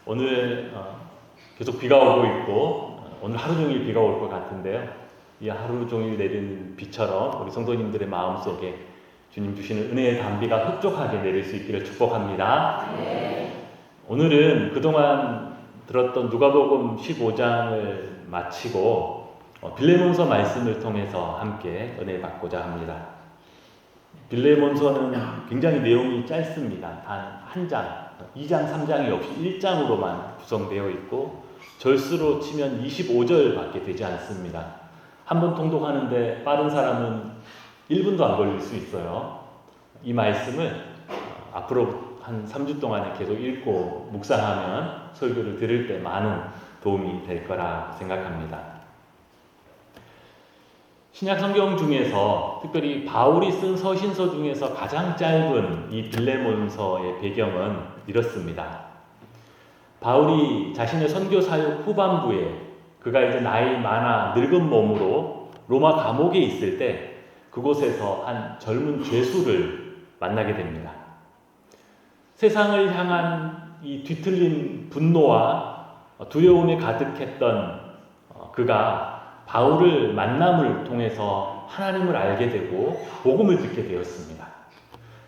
오늘 계속 비가 오고 있고 오늘 하루 종일 비가 올 것 같은데요. 이 하루 종일 내리는 비처럼 우리 성도님들의 마음속에 주님 주시는 은혜의 단비가 흡족하게 내릴 수 있기를 축복합니다. 네. 오늘은 그동안 들었던 누가복음 15장을 마치고 빌레몬서 말씀을 통해서 함께 은혜 받고자 합니다. 빌레몬서는 굉장히 내용이 짧습니다. 단 한 장, 2장, 3장이 없이 1장으로만 구성되어 있고 절수로 치면 25절밖에 되지 않습니다. 한 번 통독하는데 빠른 사람은 1분도 안 걸릴 수 있어요. 이 말씀을 앞으로 한 3주 동안에 계속 읽고 묵상하면 설교를 들을 때 많은 도움이 될 거라 생각합니다. 신약 성경 중에서 특별히 바울이 쓴 서신서 중에서 가장 짧은 이 빌레몬서의 배경은 이렇습니다. 바울이 자신의 선교 사역 후반부에 그가 이제 나이 많아 늙은 몸으로 로마 감옥에 있을 때 그곳에서 한 젊은 죄수를 만나게 됩니다. 세상을 향한 이 뒤틀린 분노와 두려움에 가득했던 그가 바울을 만남을 통해서 하나님을 알게 되고 복음을 듣게 되었습니다.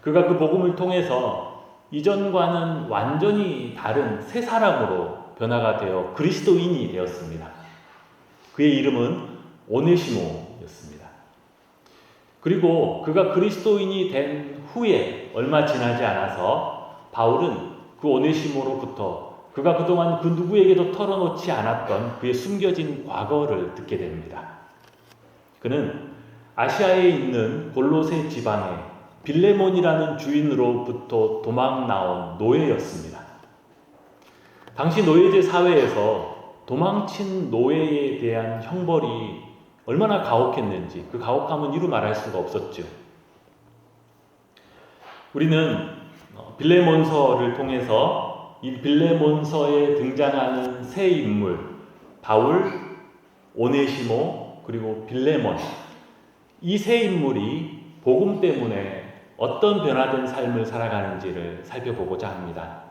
그가 그 복음을 통해서 이전과는 완전히 다른 새 사람으로 변화가 되어 그리스도인이 되었습니다. 그의 이름은 오네시모였습니다. 그리고 그가 그리스도인이 된 후에 얼마 지나지 않아서 바울은 그 오네시모로부터 그가 그동안 그 누구에게도 털어놓지 않았던 그의 숨겨진 과거를 듣게 됩니다. 그는 아시아에 있는 골로새 지방의 빌레몬이라는 주인으로부터 도망 나온 노예였습니다. 당시 노예제 사회에서 도망친 노예에 대한 형벌이 얼마나 가혹했는지 그 가혹함은 이루 말할 수가 없었죠. 우리는 빌레몬서를 통해서 이 빌레몬서에 등장하는 세 인물 바울, 오네시모 그리고 빌레몬 이 세 인물이 복음 때문에 어떤 변화된 삶을 살아가는지를 살펴보고자 합니다.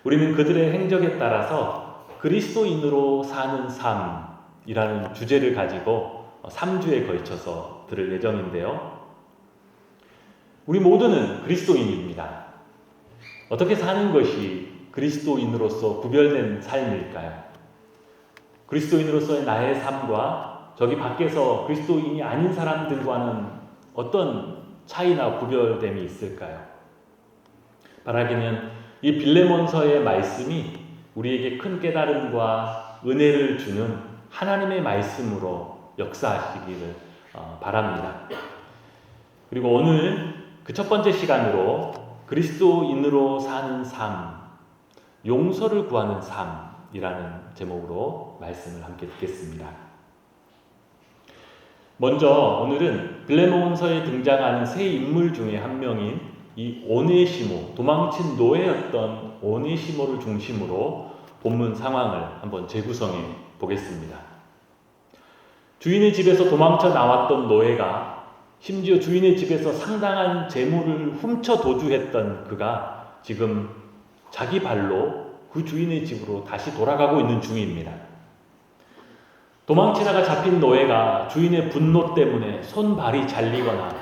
우리는 그들의 행적에 따라서 그리스도인으로 사는 삶이라는 주제를 가지고 3주에 걸쳐서 들을 예정인데요. 우리 모두는 그리스도인입니다. 어떻게 사는 것이 그리스도인으로서 구별된 삶일까요? 그리스도인으로서의 나의 삶과 저기 밖에서 그리스도인이 아닌 사람들과는 어떤 차이나 구별됨이 있을까요? 바라기는 이 빌레몬서의 말씀이 우리에게 큰 깨달음과 은혜를 주는 하나님의 말씀으로 역사하시기를 바랍니다. 그리고 오늘 그 첫 번째 시간으로 그리스도인으로 사는 삶, 용서를 구하는 삶이라는 제목으로 말씀을 함께 듣겠습니다. 먼저 오늘은 빌레몬서에 등장하는 세 인물 중에 한 명인 이 오네시모, 도망친 노예였던 오네시모를 중심으로 본문 상황을 한번 재구성해 보겠습니다. 주인의 집에서 도망쳐 나왔던 노예가 심지어 주인의 집에서 상당한 재물을 훔쳐 도주했던 그가 지금 자기 발로 그 주인의 집으로 다시 돌아가고 있는 중입니다. 도망치다가 잡힌 노예가 주인의 분노 때문에 손발이 잘리거나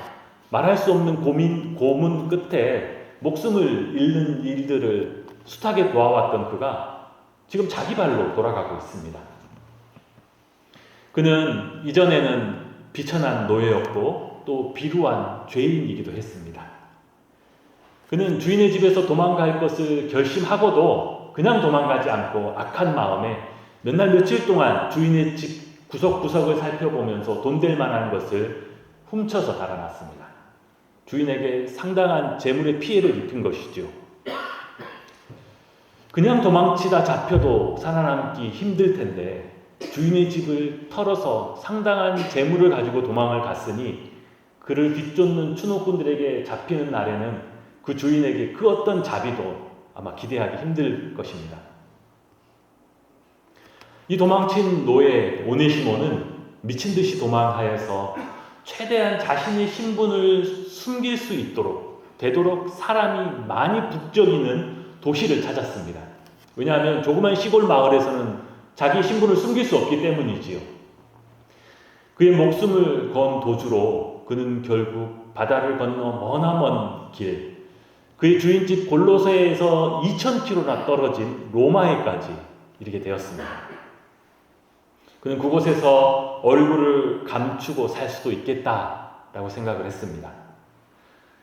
말할 수 없는 고문 끝에 목숨을 잃는 일들을 숱하게 보아왔던 그가 지금 자기 발로 돌아가고 있습니다. 그는 이전에는 비천한 노예였고 또 비루한 죄인이기도 했습니다. 그는 주인의 집에서 도망갈 것을 결심하고도 그냥 도망가지 않고 악한 마음에 몇 날 며칠 동안 주인의 집 구석구석을 살펴보면서 돈 될 만한 것을 훔쳐서 달아났습니다. 주인에게 상당한 재물의 피해를 입힌 것이죠. 그냥 도망치다 잡혀도 살아남기 힘들 텐데 주인의 집을 털어서 상당한 재물을 가지고 도망을 갔으니 그를 뒤쫓는 추노꾼들에게 잡히는 날에는 그 주인에게 그 어떤 자비도 아마 기대하기 힘들 것입니다. 이 도망친 노예 오네시모는 미친 듯이 도망하여서 최대한 자신의 신분을 숨길 수 있도록 되도록 사람이 많이 북적이는 도시를 찾았습니다. 왜냐하면 조그만 시골 마을에서는 자기 신분을 숨길 수 없기 때문이지요. 그의 목숨을 건 도주로 그는 결국 바다를 건너 머나먼 길, 그의 주인집 골로새에서 2000km나 떨어진 로마에까지 이르게 되었습니다. 그는 그곳에서 얼굴을 감추고 살 수도 있겠다라고 생각을 했습니다.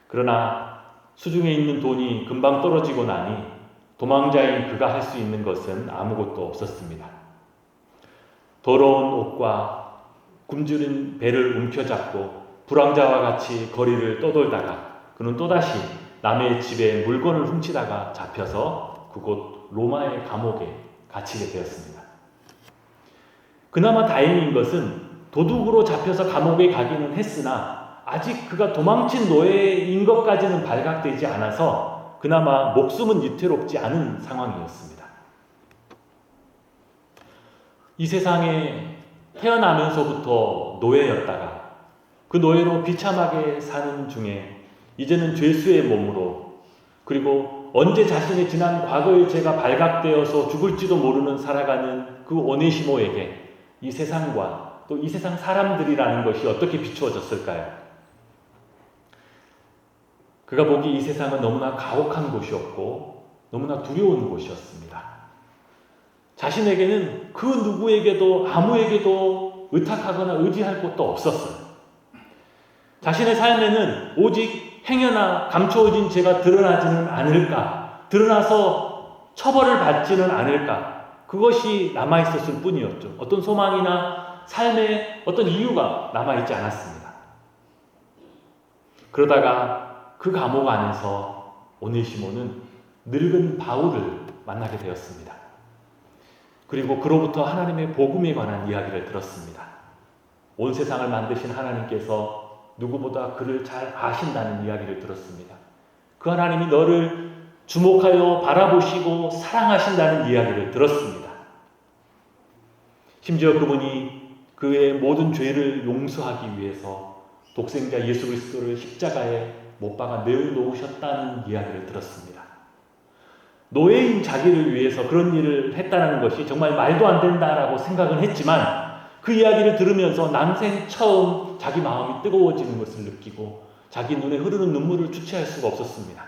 그러나 수중에 있는 돈이 금방 떨어지고 나니 도망자인 그가 할 수 있는 것은 아무것도 없었습니다. 더러운 옷과 굶주린 배를 움켜잡고 불황자와 같이 거리를 떠돌다가 그는 또다시 남의 집에 물건을 훔치다가 잡혀서 그곳 로마의 감옥에 갇히게 되었습니다. 그나마 다행인 것은 도둑으로 잡혀서 감옥에 가기는 했으나 아직 그가 도망친 노예인 것까지는 발각되지 않아서 그나마 목숨은 위태롭지 않은 상황이었습니다. 이 세상에 태어나면서부터 노예였다가 그 노예로 비참하게 사는 중에 이제는 죄수의 몸으로, 그리고 언제 자신의 지난 과거의 죄가 발각되어서 죽을지도 모르는 살아가는 그 오네시모에게 이 세상과 또 이 세상 사람들이라는 것이 어떻게 비추어졌을까요? 그가 보기 이 세상은 너무나 가혹한 곳이었고 너무나 두려운 곳이었습니다. 자신에게는 그 누구에게도 아무에게도 의탁하거나 의지할 곳도 없었어요. 자신의 삶에는 오직 행여나 감추어진 죄가 드러나지는 않을까, 드러나서 처벌을 받지는 않을까, 그것이 남아있었을 뿐이었죠. 어떤 소망이나 삶의 어떤 이유가 남아있지 않았습니다. 그러다가 그 감옥 안에서 오네시모는 늙은 바울을 만나게 되었습니다. 그리고 그로부터 하나님의 복음에 관한 이야기를 들었습니다. 온 세상을 만드신 하나님께서 누구보다 그를 잘 아신다는 이야기를 들었습니다. 그 하나님이 너를 주목하여 바라보시고 사랑하신다는 이야기를 들었습니다. 심지어 그분이 그의 모든 죄를 용서하기 위해서 독생자 예수 그리스도를 십자가에 못 박아 내어놓으셨다는 이야기를 들었습니다. 노예인 자기를 위해서 그런 일을 했다는 것이 정말 말도 안 된다라고 생각은 했지만 그 이야기를 들으면서 난생 처음 자기 마음이 뜨거워지는 것을 느끼고 자기 눈에 흐르는 눈물을 주체할 수가 없었습니다.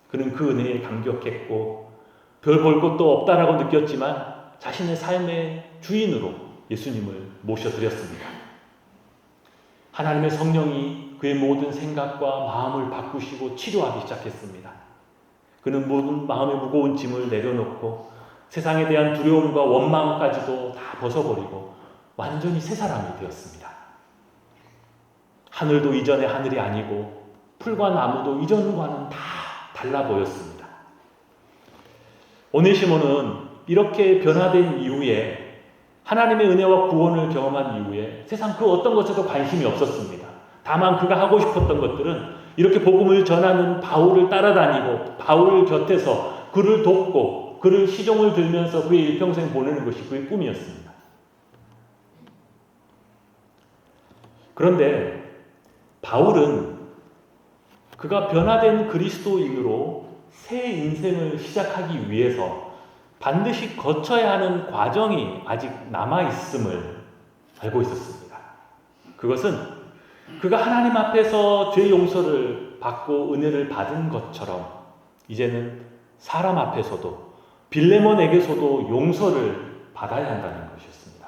그는 그 은혜에 감격했고 별 볼 것도 없다라고 느꼈지만 자신의 삶의 주인으로 예수님을 모셔드렸습니다. 하나님의 성령이 그의 모든 생각과 마음을 바꾸시고 치료하기 시작했습니다. 그는 모든 마음의 무거운 짐을 내려놓고 세상에 대한 두려움과 원망까지도 다 벗어버리고 완전히 새 사람이 되었습니다. 하늘도 이전의 하늘이 아니고 풀과 나무도 이전과는 다 달라 보였습니다. 오네시모는 이렇게 변화된 이후에 하나님의 은혜와 구원을 경험한 이후에 세상 그 어떤 것에도 관심이 없었습니다. 다만 그가 하고 싶었던 것들은 이렇게 복음을 전하는 바울을 따라다니고 바울 곁에서 그를 돕고 그를 시종을 들면서 그의 일평생 보내는 것이 그의 꿈이었습니다. 그런데 바울은 그가 변화된 그리스도인으로 새 인생을 시작하기 위해서 반드시 거쳐야 하는 과정이 아직 남아있음을 알고 있었습니다. 그것은 그가 하나님 앞에서 죄 용서를 받고 은혜를 받은 것처럼 이제는 사람 앞에서도 빌레몬에게서도 용서를 받아야 한다는 것이었습니다.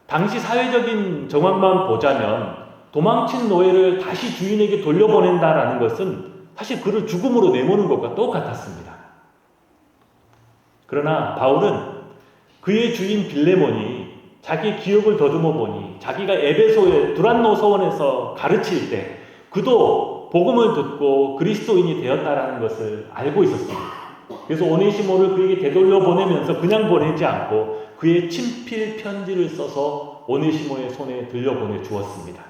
당시 사회적인 정황만 보자면 도망친 노예를 다시 주인에게 돌려보낸다라는 것은 사실 그를 죽음으로 내모는 것과 똑같았습니다. 그러나 바울은 그의 주인 빌레몬이 자기의 기억을 더듬어 보니 자기가 에베소의 두란노 서원에서 가르칠 때 그도 복음을 듣고 그리스도인이 되었다라는 것을 알고 있었습니다. 그래서 오네시모를 그에게 되돌려 보내면서 그냥 보내지 않고 그의 친필 편지를 써서 오네시모의 손에 들려보내 주었습니다.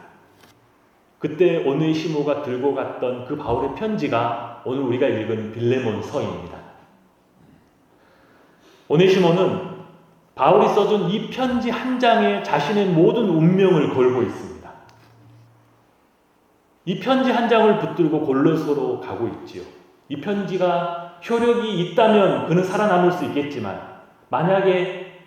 그때 오네시모가 들고 갔던 그 바울의 편지가 오늘 우리가 읽은 빌레몬서입니다. 오네시모는 바울이 써준 이 편지 한 장에 자신의 모든 운명을 걸고 있습니다. 이 편지 한 장을 붙들고 골로새로 가고 있지요. 이 편지가 효력이 있다면 그는 살아남을 수 있겠지만 만약에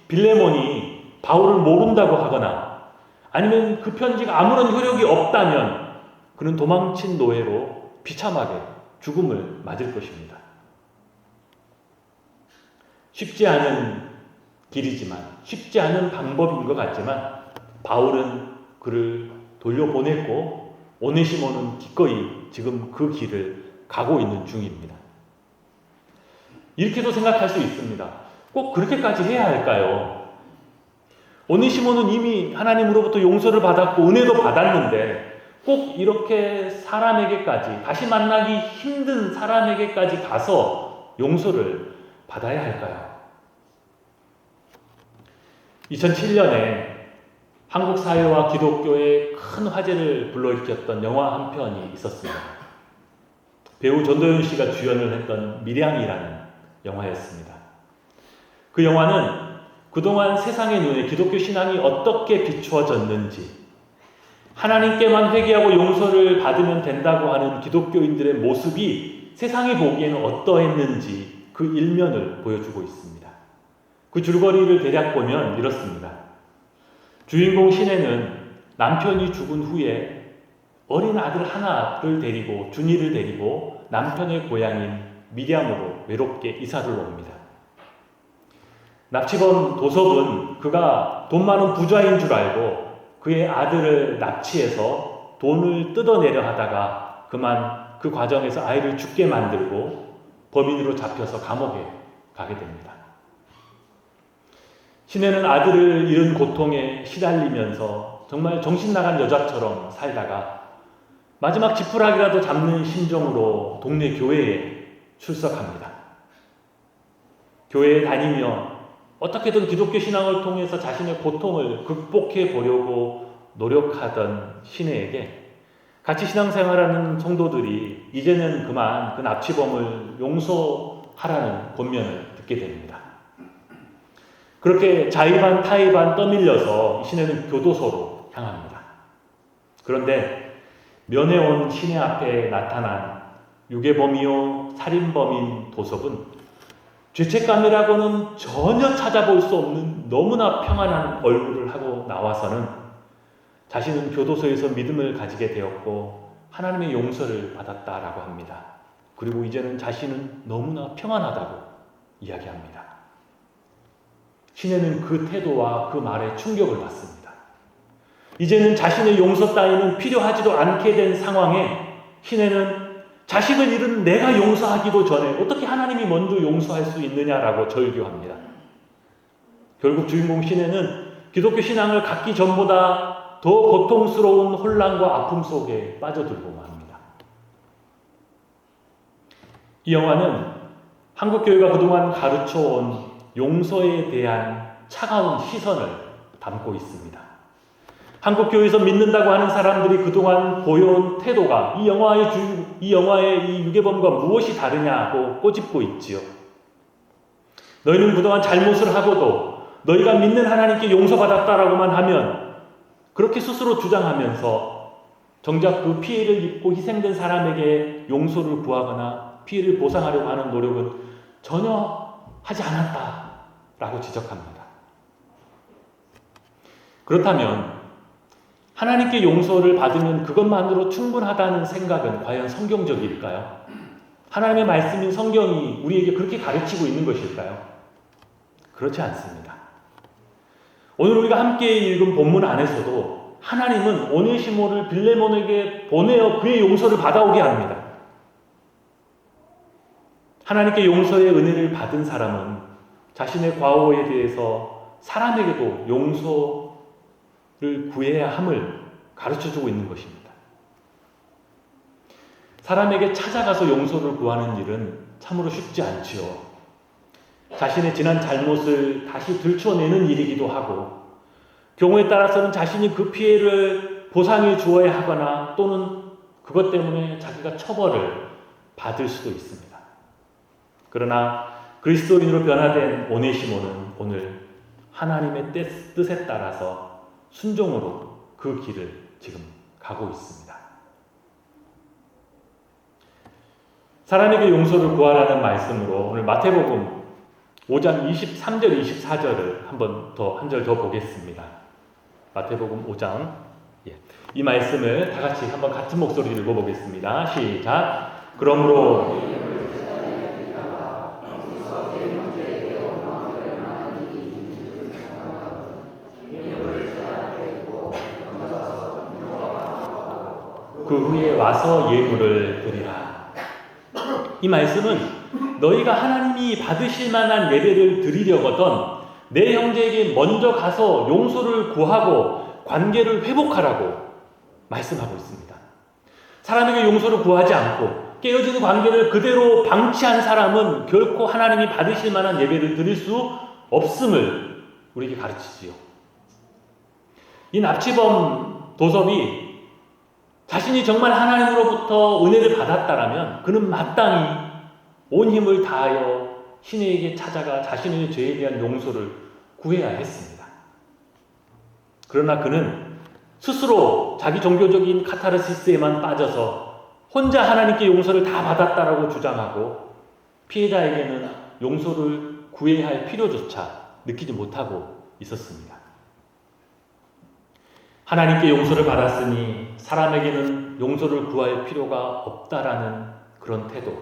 빌레몬이 바울을 모른다고 하거나 아니면 그 편지가 아무런 효력이 없다면 그는 도망친 노예로 비참하게 죽음을 맞을 것입니다. 쉽지 않은 길이지만, 쉽지 않은 방법인 것 같지만 바울은 그를 돌려보냈고 오네시모는 기꺼이 지금 그 길을 가고 있는 중입니다. 이렇게도 생각할 수 있습니다. 꼭 그렇게까지 해야 할까요? 오네시모는 이미 하나님으로부터 용서를 받았고 은혜도 받았는데 꼭 이렇게 사람에게까지, 다시 만나기 힘든 사람에게까지 가서 용서를 받아야 할까요? 2007년에 한국 사회와 기독교에 큰 화제를 불러일으켰던 영화 한 편이 있었습니다. 배우 전도연 씨가 주연을 했던 밀양이라는 영화였습니다. 그 영화는 그동안 세상의 눈에 기독교 신앙이 어떻게 비추어졌는지, 하나님께만 회개하고 용서를 받으면 된다고 하는 기독교인들의 모습이 세상이 보기에는 어떠했는지 그 일면을 보여주고 있습니다. 그 줄거리를 대략 보면 이렇습니다. 주인공 시내는 남편이 죽은 후에 어린 아들 하나를 데리고, 준이를 데리고 남편의 고향인 미리암으로 외롭게 이사를 옵니다. 납치범 도섭은 그가 돈 많은 부자인 줄 알고 그의 아들을 납치해서 돈을 뜯어내려 하다가 그만 그 과정에서 아이를 죽게 만들고 범인으로 잡혀서 감옥에 가게 됩니다. 시내는 아들을 잃은 고통에 시달리면서 정말 정신 나간 여자처럼 살다가 마지막 지푸라기라도 잡는 심정으로 동네 교회에 출석합니다. 교회에 다니며 어떻게든 기독교 신앙을 통해서 자신의 고통을 극복해 보려고 노력하던 시내에게 같이 신앙생활하는 성도들이 이제는 그만 그 납치범을 용서하라는 권면을 듣게 됩니다. 그렇게 자의반 타의반 떠밀려서 시내는 교도소로 향합니다. 그런데 면회 온 시내 앞에 나타난 유괴범이요 살인범인 도섭은 죄책감이라고는 전혀 찾아볼 수 없는 너무나 평안한 얼굴을 하고 나와서는 자신은 교도소에서 믿음을 가지게 되었고 하나님의 용서를 받았다라고 합니다. 그리고 이제는 자신은 너무나 평안하다고 이야기합니다. 시내는 그 태도와 그 말에 충격을 받습니다. 이제는 자신의 용서 따위는 필요하지도 않게 된 상황에 시내는 자식을 잃은 내가 용서하기도 전에 어떻게 하나님이 먼저 용서할 수 있느냐라고 절규합니다. 결국 주인공 시내는 기독교 신앙을 갖기 전보다 더 고통스러운 혼란과 아픔 속에 빠져들고 맙니다. 이 영화는 한국교회가 그동안 가르쳐온 용서에 대한 차가운 시선을 담고 있습니다. 한국교회에서 믿는다고 하는 사람들이 그동안 보여온 태도가 이 영화의 이 유괴범과 무엇이 다르냐고 꼬집고 있지요. 너희는 그동안 잘못을 하고도 너희가 믿는 하나님께 용서받았다라고만 하면 그렇게 스스로 주장하면서 정작 그 피해를 입고 희생된 사람에게 용서를 구하거나 피해를 보상하려고 하는 노력은 전혀 하지 않았다라고 지적합니다. 그렇다면 하나님께 용서를 받으면 그것만으로 충분하다는 생각은 과연 성경적일까요? 하나님의 말씀인 성경이 우리에게 그렇게 가르치고 있는 것일까요? 그렇지 않습니다. 오늘 우리가 함께 읽은 본문 안에서도 하나님은 오네시모를 빌레몬에게 보내어 그의 용서를 받아오게 합니다. 하나님께 용서의 은혜를 받은 사람은 자신의 과오에 대해서 사람에게도 용서를 구해야 함을 가르쳐주고 있는 것입니다. 사람에게 찾아가서 용서를 구하는 일은 참으로 쉽지 않지요. 자신의 지난 잘못을 다시 들춰내는 일이기도 하고 경우에 따라서는 자신이 그 피해를 보상해 주어야 하거나 또는 그것 때문에 자기가 처벌을 받을 수도 있습니다. 그러나 그리스도인으로 변화된 오네시모는 오늘 하나님의 뜻에 따라서 순종으로 그 길을 지금 가고 있습니다. 사람에게 용서를 구하라는 말씀으로 오늘 마태복음 5장 23절 24절을 한번 더 한 절 더 보겠습니다. 마태복음 5장 이 말씀을 다 같이 한번 같은 목소리로 읽어보겠습니다. 시작. 그러므로 그 후에 와서 예물을 드리라. 이 말씀은 너희가 하나님이 받으실 만한 예배를 드리려거든 내 형제에게 먼저 가서 용서를 구하고 관계를 회복하라고 말씀하고 있습니다. 사람에게 용서를 구하지 않고 깨어진 관계를 그대로 방치한 사람은 결코 하나님이 받으실 만한 예배를 드릴 수 없음을 우리에게 가르치지요. 이 납치범 도섭이 자신이 정말 하나님으로부터 은혜를 받았다라면 그는 마땅히 온 힘을 다하여 신에게 찾아가 자신의 죄에 대한 용서를 구해야 했습니다. 그러나 그는 스스로 자기 종교적인 카타르시스에만 빠져서 혼자 하나님께 용서를 다 받았다라고 주장하고 피해자에게는 용서를 구해야 할 필요조차 느끼지 못하고 있었습니다. 하나님께 용서를 받았으니 사람에게는 용서를 구할 필요가 없다라는 그런 태도,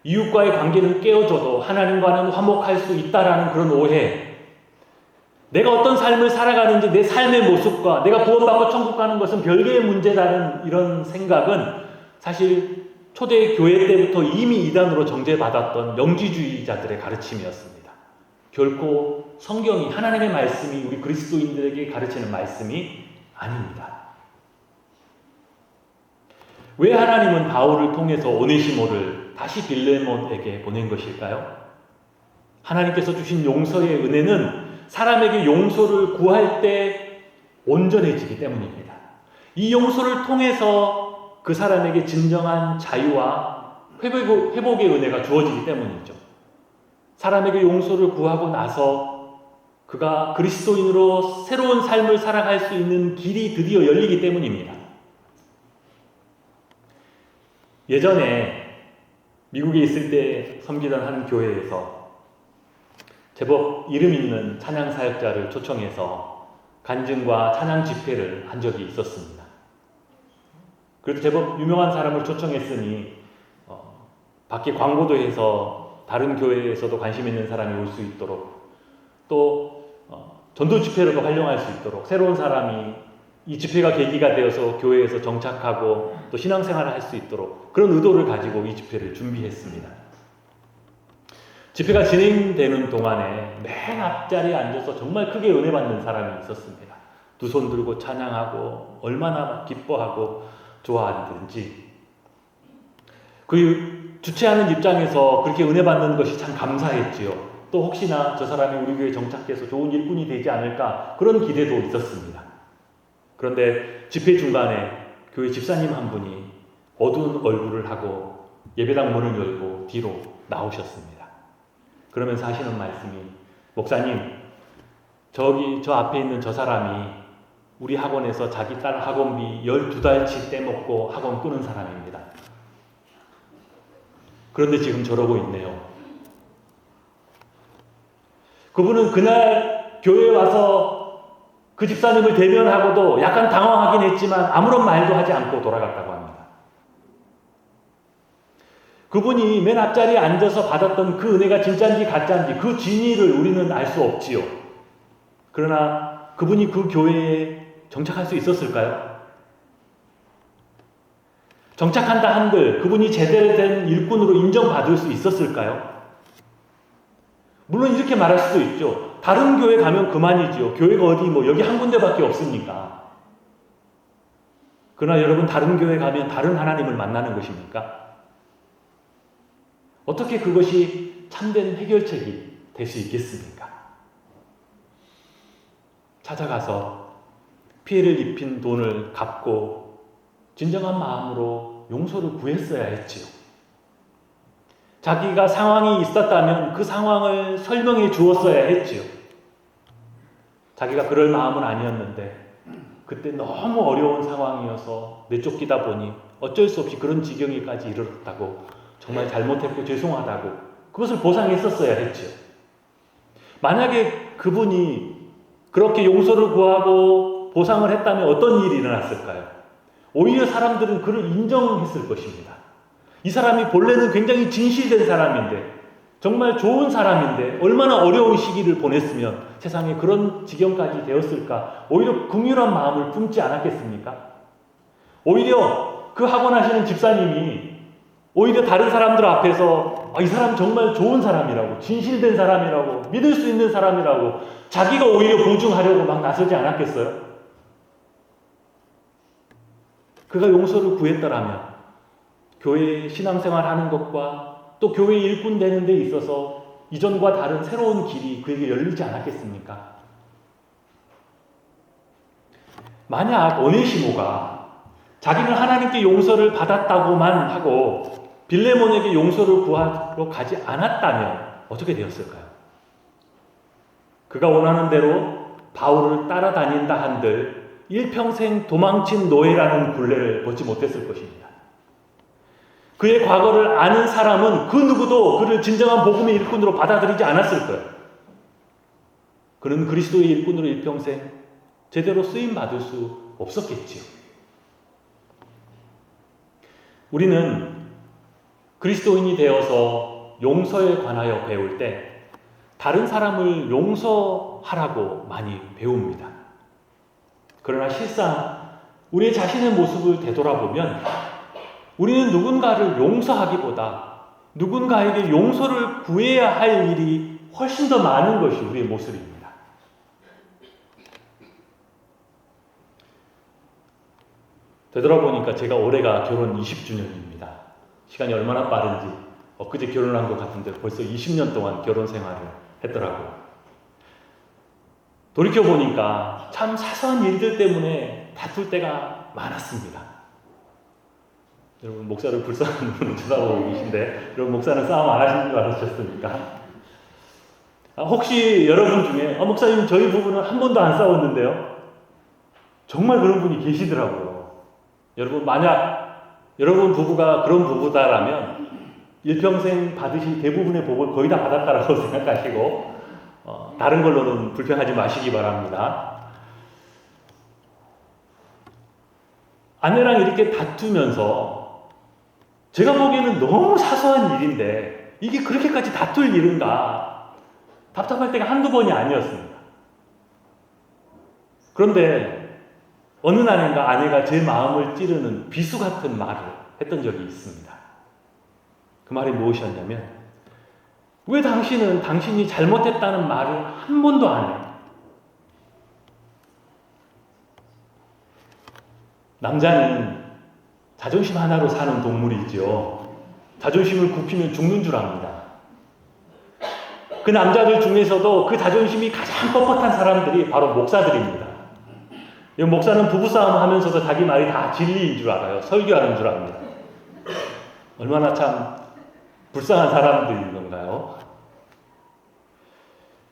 이웃과의 관계는 깨어져도 하나님과는 화목할 수 있다라는 그런 오해, 내가 어떤 삶을 살아가는지 내 삶의 모습과 내가 구원받고 천국 가는 것은 별개의 문제라는 이런 생각은 사실 초대 교회 때부터 이미 이단으로 정죄받았던 영지주의자들의 가르침이었습니다. 결코 성경이 하나님의 말씀이 우리 그리스도인들에게 가르치는 말씀이 아닙니다. 왜 하나님은 바울을 통해서 오네시모를 다시 빌레몬에게 보낸 것일까요? 하나님께서 주신 용서의 은혜는 사람에게 용서를 구할 때 온전해지기 때문입니다. 이 용서를 통해서 그 사람에게 진정한 자유와 회복의 은혜가 주어지기 때문이죠. 사람에게 용서를 구하고 나서 그가 그리스도인으로 새로운 삶을 살아갈 수 있는 길이 드디어 열리기 때문입니다. 예전에 미국에 있을 때 섬기던 한 교회에서 제법 이름 있는 찬양 사역자를 초청해서 간증과 찬양 집회를 한 적이 있었습니다. 그래도 제법 유명한 사람을 초청했으니 밖에 광고도 해서 다른 교회에서도 관심 있는 사람이 올 수 있도록 또 전도 집회로도 활용할 수 있도록 새로운 사람이 이 집회가 계기가 되어서 교회에서 정착하고 또 신앙생활을 할 수 있도록 그런 의도를 가지고 이 집회를 준비했습니다. 집회가 진행되는 동안에 맨 앞자리에 앉아서 정말 크게 은혜 받는 사람이 있었습니다. 두 손 들고 찬양하고 얼마나 기뻐하고 좋아하든지 그 주최하는 입장에서 그렇게 은혜 받는 것이 참 감사했지요. 또 혹시나 저 사람이 우리 교회에 정착해서 좋은 일꾼이 되지 않을까 그런 기대도 있었습니다. 그런데 집회 중간에 교회 집사님 한 분이 어두운 얼굴을 하고 예배당 문을 열고 뒤로 나오셨습니다. 그러면서 하시는 말씀이 목사님 저기 저 앞에 있는 저 사람이 우리 학원에서 자기 딸 학원비 12달치 떼먹고 학원 끄는 사람입니다. 그런데 지금 저러고 있네요. 그분은 그날 교회에 와서 그 집사님을 대면하고도 약간 당황하긴 했지만 아무런 말도 하지 않고 돌아갔다고 합니다. 그분이 맨 앞자리에 앉아서 받았던 그 은혜가 진짜인지 가짜인지 그 진위를 우리는 알 수 없지요. 그러나 그분이 그 교회에 정착할 수 있었을까요? 정착한다 한들 그분이 제대로 된 일꾼으로 인정받을 수 있었을까요? 물론 이렇게 말할 수도 있죠. 다른 교회 가면 그만이죠. 교회가 어디 여기 한 군데밖에 없으니까. 그러나 여러분 다른 교회 가면 다른 하나님을 만나는 것입니까? 어떻게 그것이 참된 해결책이 될 수 있겠습니까? 찾아가서 피해를 입힌 돈을 갚고 진정한 마음으로 용서를 구했어야 했지요. 자기가 상황이 있었다면 그 상황을 설명해 주었어야 했지요. 자기가 그럴 마음은 아니었는데 그때 너무 어려운 상황이어서 내쫓기다 보니 어쩔 수 없이 그런 지경에까지 이르렀다고 정말 잘못했고 죄송하다고 그것을 보상했었어야 했죠. 만약에 그분이 그렇게 용서를 구하고 보상을 했다면 어떤 일이 일어났을까요? 오히려 사람들은 그를 인정했을 것입니다. 이 사람이 본래는 굉장히 진실된 사람인데, 정말 좋은 사람인데 얼마나 어려운 시기를 보냈으면 세상에 그런 지경까지 되었을까? 오히려 긍휼한 마음을 품지 않았겠습니까? 오히려 그 학원하시는 집사님이 오히려 다른 사람들 앞에서 이 사람 정말 좋은 사람이라고, 진실된 사람이라고, 믿을 수 있는 사람이라고 자기가 오히려 보증하려고 막 나서지 않았겠어요? 그가 용서를 구했더라면 교회 신앙생활 하는 것과 또 교회 일꾼 되는 데 있어서 이전과 다른 새로운 길이 그에게 열리지 않았겠습니까? 만약 오네시모가 자기는 하나님께 용서를 받았다고만 하고 빌레몬에게 용서를 구하러 가지 않았다면 어떻게 되었을까요? 그가 원하는 대로 바울을 따라다닌다 한들 일평생 도망친 노예라는 굴레를 벗지 못했을 것입니다. 그의 과거를 아는 사람은 그 누구도 그를 진정한 복음의 일꾼으로 받아들이지 않았을 거예요. 그는 그리스도의 일꾼으로 일평생 제대로 쓰임받을 수 없었겠지요. 우리는 그리스도인이 되어서 용서에 관하여 배울 때 다른 사람을 용서하라고 많이 배웁니다. 그러나 실상 우리 자신의 모습을 되돌아보면 우리는 누군가를 용서하기보다 누군가에게 용서를 구해야 할 일이 훨씬 더 많은 것이 우리의 모습입니다. 되돌아보니까 제가 올해가 결혼 20주년입니다. 시간이 얼마나 빠른지 엊그제 결혼한 것 같은데 벌써 20년 동안 결혼 생활을 했더라고요. 돌이켜보니까 참 사소한 일들 때문에 다툴 때가 많았습니다. 여러분, 목사를 불쌍한 분을 쳐다보고 계신데 여러분, 목사는 싸움 안 하시는 줄 알았셨습니까? 혹시 여러분 중에 목사님 저희 부부는 한 번도 안 싸웠는데요? 정말 그런 분이 계시더라고요. 여러분, 만약 여러분 부부가 그런 부부다라면 일평생 받으신 대부분의 복을 거의 다 받았다라고 생각하시고 다른 걸로는 불평하지 마시기 바랍니다. 아내랑 이렇게 다투면서 제가 보기에는 너무 사소한 일인데 이게 그렇게까지 다툴 일인가 답답할 때가 한두 번이 아니었습니다. 그런데 어느 날인가 아내가 제 마음을 찌르는 비수 같은 말을 했던 적이 있습니다. 그 말이 무엇이었냐면, 왜 당신은 당신이 잘못했다는 말을 한 번도 안 해? 남자는 자존심 하나로 사는 동물이죠. 자존심을 굽히면 죽는 줄 압니다. 그 남자들 중에서도 그 자존심이 가장 뻣뻣한 사람들이 바로 목사들입니다. 목사는 부부싸움 하면서도 자기 말이 다 진리인 줄 알아요. 설교하는 줄 압니다. 얼마나 참 불쌍한 사람들인 건가요?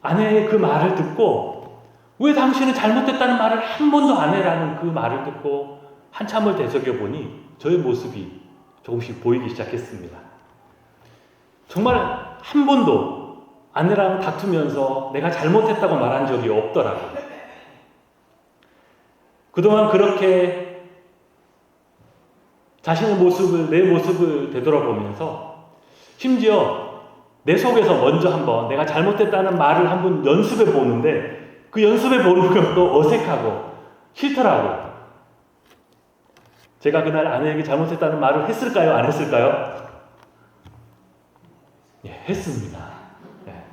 아내의 그 말을 듣고 왜 당신은 잘못됐다는 말을 한 번도 안 해라는 그 말을 듣고 한참을 되새겨보니 저의 모습이 조금씩 보이기 시작했습니다. 정말 한 번도 아내랑 다투면서 내가 잘못했다고 말한 적이 없더라고요. 그동안 그렇게 자신의 모습을, 내 모습을 되돌아보면서 심지어 내 속에서 먼저 한번 내가 잘못했다는 말을 한번 연습해 보는데 그 연습해 보는 것도 어색하고 싫더라고요. 제가 그날 아내에게 잘못했다는 말을 했을까요? 안 했을까요? 예, 했습니다. 예.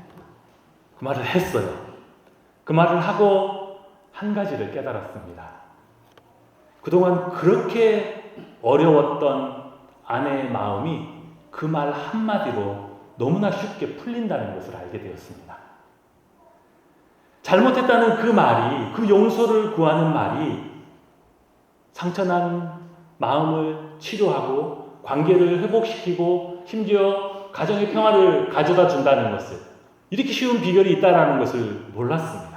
그 말을 했어요. 그 말을 하고 한 가지를 깨달았습니다. 그동안 그렇게 어려웠던 아내의 마음이 그 말 한마디로 너무나 쉽게 풀린다는 것을 알게 되었습니다. 잘못했다는 그 말이, 그 용서를 구하는 말이 상처난 마음을 치료하고 관계를 회복시키고 심지어 가정의 평화를 가져다 준다는 것을, 이렇게 쉬운 비결이 있다는 것을 몰랐습니다.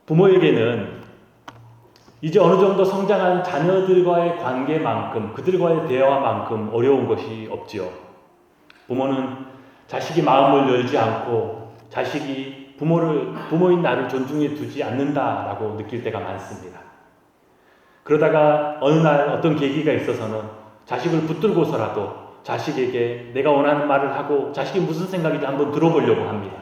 부모에게는 이제 어느 정도 성장한 자녀들과의 관계만큼, 그들과의 대화만큼 어려운 것이 없지요. 부모는 자식이 마음을 열지 않고 자식이 부모인 나를 존중해 두지 않는다라고 느낄 때가 많습니다. 그러다가 어느 날 어떤 계기가 있어서는 자식을 붙들고서라도 자식에게 내가 원하는 말을 하고 자식이 무슨 생각인지 한번 들어보려고 합니다.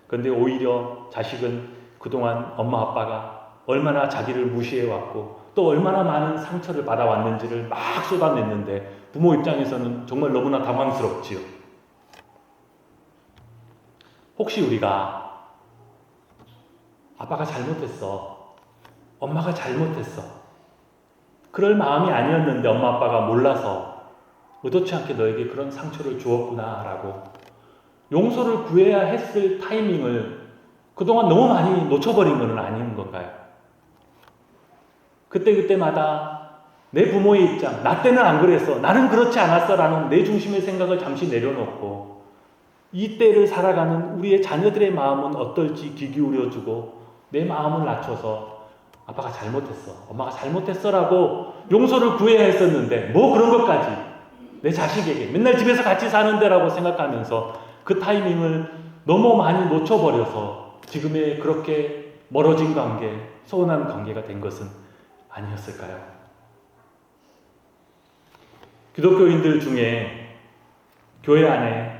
그런데 오히려 자식은 그동안 엄마 아빠가 얼마나 자기를 무시해왔고 또 얼마나 많은 상처를 받아왔는지를 막 쏟아냈는데 부모 입장에서는 정말 너무나 당황스럽지요. 혹시 우리가 아빠가 잘못했어, 엄마가 잘못했어, 그럴 마음이 아니었는데 엄마 아빠가 몰라서 의도치 않게 너에게 그런 상처를 주었구나 라고 용서를 구해야 했을 타이밍을 그동안 너무 많이 놓쳐버린 것은 아닌 건가요? 그때마다 내 부모의 입장, 나 때는 안 그랬어, 나는 그렇지 않았어 라는 내 중심의 생각을 잠시 내려놓고 이 때를 살아가는 우리의 자녀들의 마음은 어떨지 귀 기울여주고 내 마음을 낮춰서 아빠가 잘못했어, 엄마가 잘못했어 라고 용서를 구해야 했었는데 뭐 그런 것까지 내 자식에게 맨날 집에서 같이 사는데 라고 생각하면서 그 타이밍을 너무 많이 놓쳐버려서 지금의 그렇게 멀어진 관계, 소원한 관계가 된 것은 아니었을까요? 기독교인들 중에 교회 안에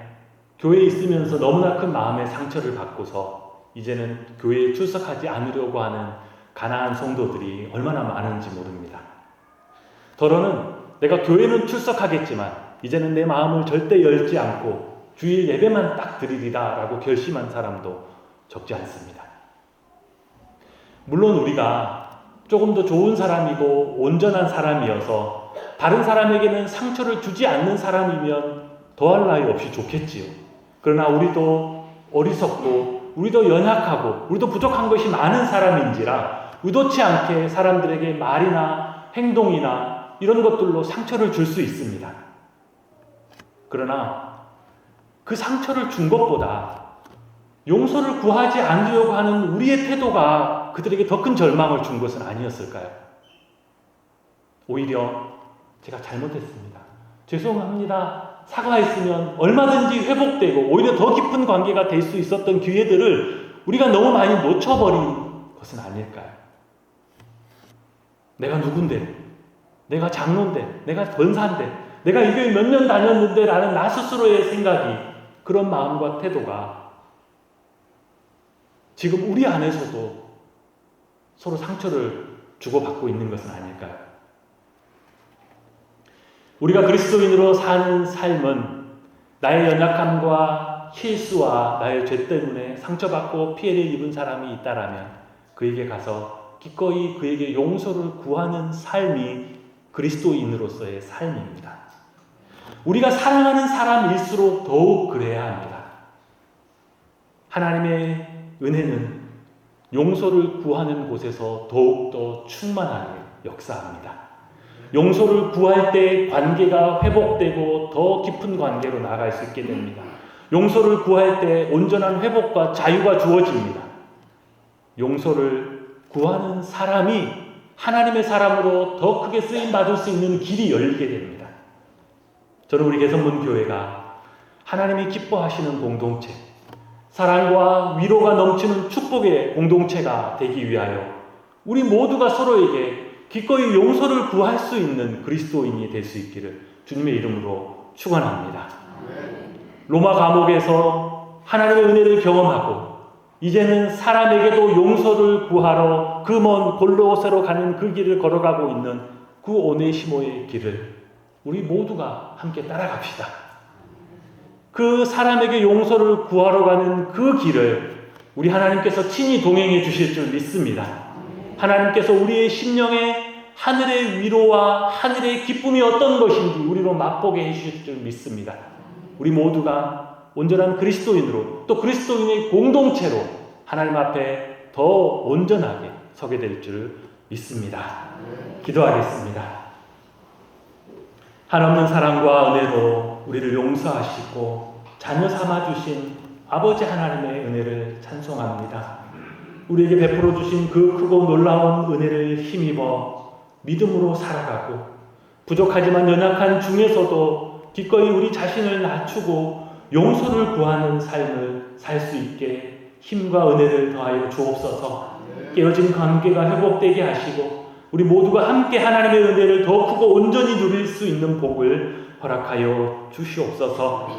교회에 있으면서 너무나 큰 마음의 상처를 받고서 이제는 교회에 출석하지 않으려고 하는 가난한 성도들이 얼마나 많은지 모릅니다. 더러는 내가 교회는 출석하겠지만 이제는 내 마음을 절대 열지 않고 주일 예배만 딱 드리리라 라고 결심한 사람도 적지 않습니다. 물론 우리가 조금 더 좋은 사람이고 온전한 사람이어서 다른 사람에게는 상처를 주지 않는 사람이면 더할 나위 없이 좋겠지요. 그러나 우리도 어리석고 우리도 연약하고 우리도 부족한 것이 많은 사람인지라 의도치 않게 사람들에게 말이나 행동이나 이런 것들로 상처를 줄 수 있습니다. 그러나 그 상처를 준 것보다 용서를 구하지 않으려고 하는 우리의 태도가 그들에게 더 큰 절망을 준 것은 아니었을까요? 오히려 제가 잘못했습니다, 죄송합니다, 사과했으면 얼마든지 회복되고 오히려 더 깊은 관계가 될 수 있었던 기회들을 우리가 너무 많이 놓쳐버린 것은 아닐까요? 내가 누군데, 내가 장로인데, 내가 권사인데, 내가 이 교회 몇 년 다녔는데 라는 나 스스로의 생각이, 그런 마음과 태도가 지금 우리 안에서도 서로 상처를 주고받고 있는 것은 아닐까요? 우리가 그리스도인으로 사는 삶은 나의 연약함과 실수와 나의 죄 때문에 상처받고 피해를 입은 사람이 있다라면 그에게 가서 기꺼이 그에게 용서를 구하는 삶이 그리스도인으로서의 삶입니다. 우리가 사랑하는 사람일수록 더욱 그래야 합니다. 하나님의 은혜는 용서를 구하는 곳에서 더욱더 충만하게 역사합니다. 용서를 구할 때 관계가 회복되고 더 깊은 관계로 나아갈 수 있게 됩니다. 용서를 구할 때 온전한 회복과 자유가 주어집니다. 용서를 구하는 사람이 하나님의 사람으로 더 크게 쓰임받을 수 있는 길이 열리게 됩니다. 저는 우리 개성문 교회가 하나님이 기뻐하시는 공동체, 사랑과 위로가 넘치는 축복의 공동체가 되기 위하여 우리 모두가 서로에게 기꺼이 용서를 구할 수 있는 그리스도인이 될 수 있기를 주님의 이름으로 축원합니다. 로마 감옥에서 하나님의 은혜를 경험하고 이제는 사람에게도 용서를 구하러 그 먼 골로새로 가는 그 길을 걸어가고 있는 그 오네시모의 길을 우리 모두가 함께 따라갑시다. 그 사람에게 용서를 구하러 가는 그 길을 우리 하나님께서 친히 동행해 주실 줄 믿습니다. 하나님께서 우리의 심령에 하늘의 위로와 하늘의 기쁨이 어떤 것인지 우리로 맛보게 해주실 줄 믿습니다. 우리 모두가 온전한 그리스도인으로 또 그리스도인의 공동체로 하나님 앞에 더 온전하게 서게 될 줄 믿습니다. 기도하겠습니다. 한없는 사랑과 은혜로 우리를 용서하시고 자녀 삼아주신 아버지 하나님의 은혜를 찬송합니다. 우리에게 베풀어 주신 그 크고 놀라운 은혜를 힘입어 믿음으로 살아가고 부족하지만 연약한 중에서도 기꺼이 우리 자신을 낮추고 용서를 구하는 삶을 살 수 있게 힘과 은혜를 더하여 주옵소서. 깨어진 관계가 회복되게 하시고 우리 모두가 함께 하나님의 은혜를 더 크고 온전히 누릴 수 있는 복을 허락하여 주시옵소서.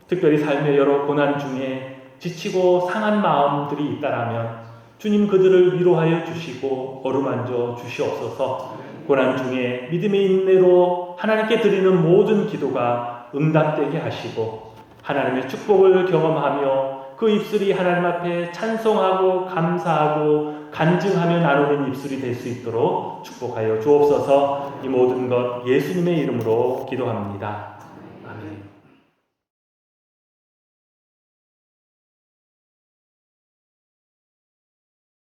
특별히 삶의 여러 고난 중에 지치고 상한 마음들이 있다라면 주님 그들을 위로하여 주시고 어루만져 주시옵소서. 고난 중에 믿음의 인내로 하나님께 드리는 모든 기도가 응답되게 하시고 하나님의 축복을 경험하며 그 입술이 하나님 앞에 찬송하고 감사하고 간증하며 나누는 입술이 될 수 있도록 축복하여 주옵소서. 이 모든 것 예수님의 이름으로 기도합니다.